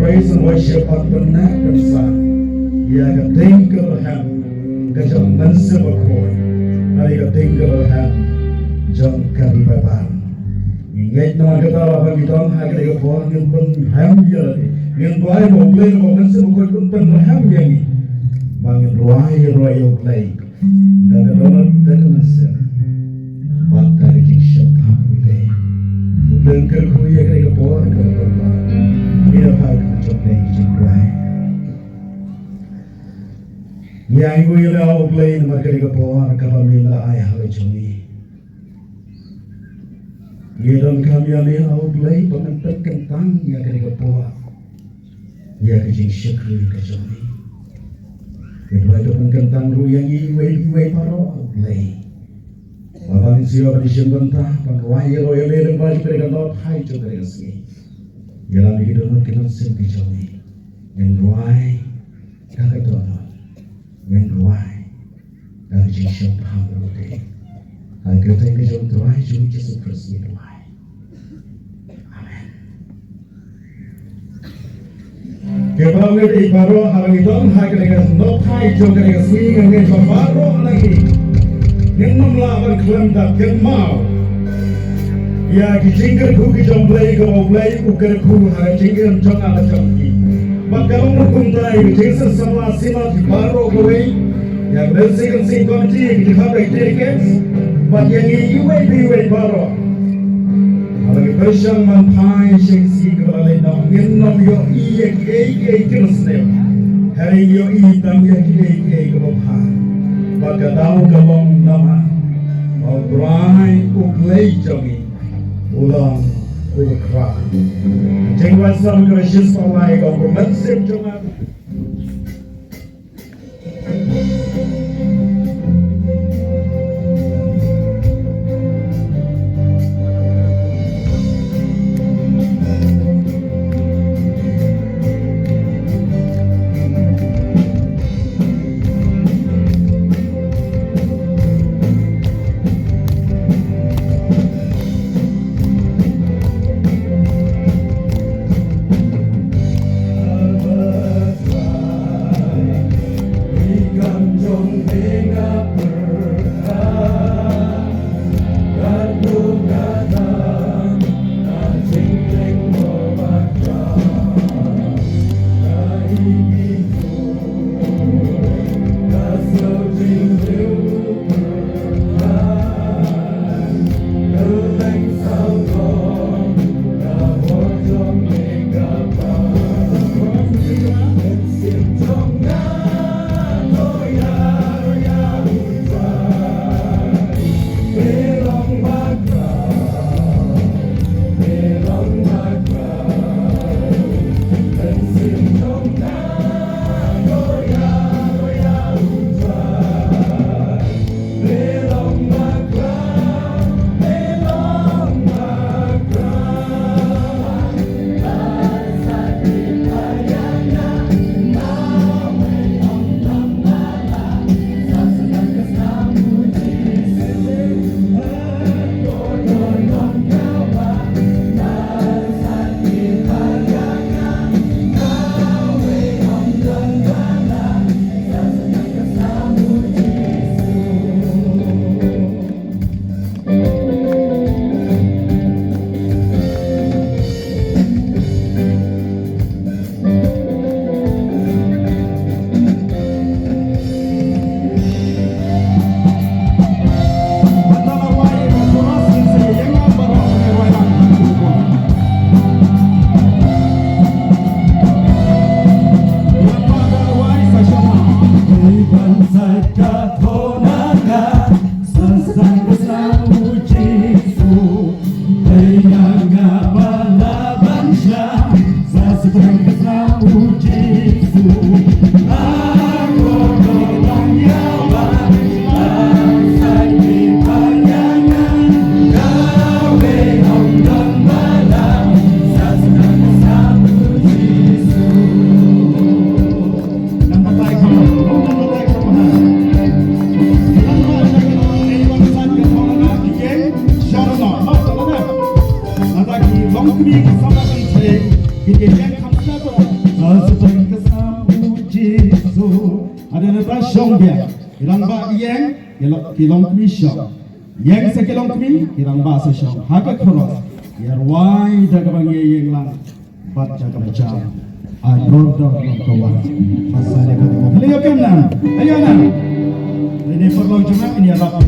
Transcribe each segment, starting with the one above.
praise and worship at the neck and sun. Ya ka tinggal ham kajam nanse bakoi. Nari ka tinggal ham jam karibaban. Ingat nama kita apa kita hak kita buat yang pun ham je. Yang buat boleh buat nanse bakoi pun pun ham je ni. Bangin ruai boleh. Dah kalau dah nanse. Baca kita syabda boleh. Boleh kerja kita buat kerja. Bila hal macam ni jumpai, yang ibu ialah boleh nama kerja pohon kapal mila ayah macam ni. Ia kami ialah boleh pengantar kentang yang kerja pohon, ia kerja syakri macam ni. Kedua itu kentang ru yang ibu paro boleh. Bapa ni siapa di sembentah, pangwai royal yang balik kerja lot hai tu kerja sini. Dalam hidup kita sendiri jauh, yang ruai kakak tuan, yang ruai dari jisim paham berlutut. Hal kita yang jauh ruai jauh Yesus Kristus ruai. Amin. Kebangga di baru hal itu hal kita nopai jauh kita sini yang kita baru lagi, yang melawan klaim dan kemau. Ya kijingger ku kijomblay kamoblay ukar ku ha jingger jong ala jamki bakal hukum tai Jesus sama sima di baro kowe ya bersi kan sing komiti di ha delegates but yang iwe baro alagi persian man pai sing si kebale na ngennom yo iye kirsne hari yo I tam ya ke kebha bakal daw kalong nama obrai uklay jongi ulang ukra. Jangan sam Kristus palai kau bermaksud jangan. ketonangan sesang besar mujizu Bayangkan bala bangsa sesang besar mujizu Aku tolong nyawa bangsa di bayangan Gawe om dan malam sesang besar mujizu Nampak baik sama Nampak baik sama Longkumi sama bangsa, kita yang kamsa tu, sesuatu kesamu Yesu. Ada nama Shongbia, ilang ba yang, kilongkumi Shong, yang sekilongkumi, ilang ba seshong. Haga kronos, yarwai jaga bangi yang lang, bat jaga macam. Ador dor kawan, pasalnya kau. Lihat kan nam, ayo nam. Ini perlu cuma ini adalah.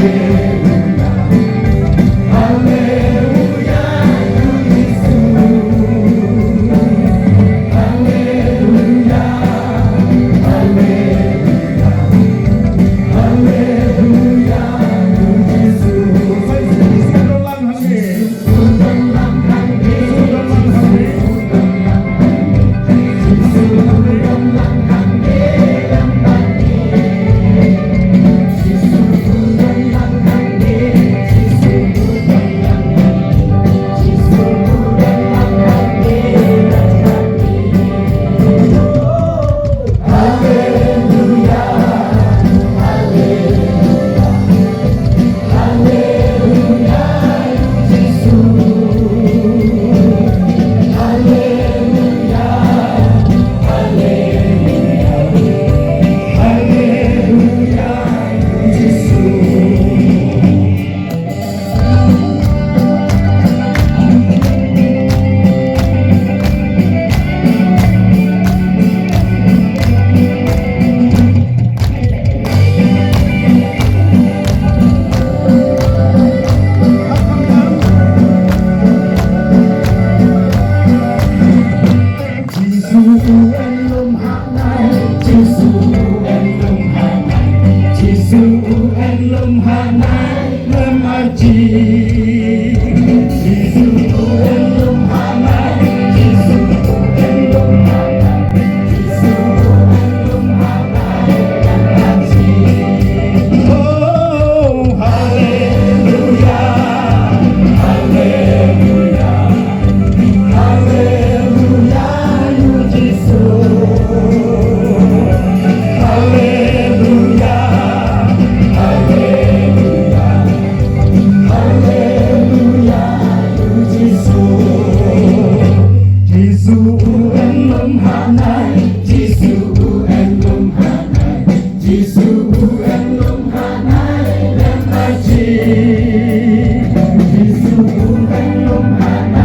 Hãy subscribe cho kênh Ghiền Mì Gõ để không bỏ lỡ